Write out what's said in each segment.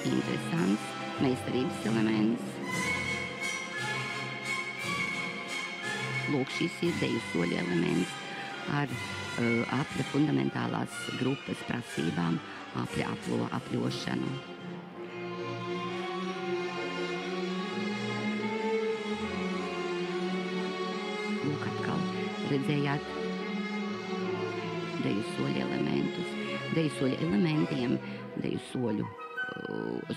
interesants meistarības elements. Lūk, šis ir deju soļu elements ar apļa fundamentālās grupas prasībām, apļa apļošanu. Lūk, atkal redzējāt deju soļu elementus. Deju soļu elementiem, deju soļu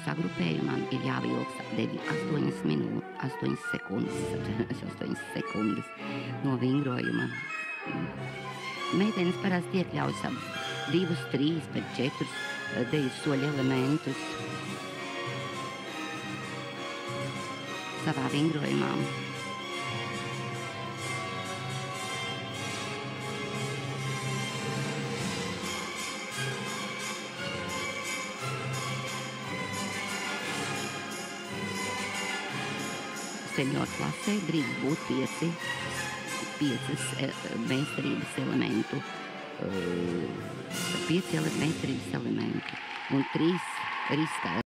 sagrupējumam ir jāvilks 8 sekundes no vingrojuma. Meitenes parasti iekļauj 2, 3, 4 deju soļu elementus savā vingrojumā. Senioru klasē drīkst būt 5 meistarības elementu, 5 meistarības elementi un 3 ristā.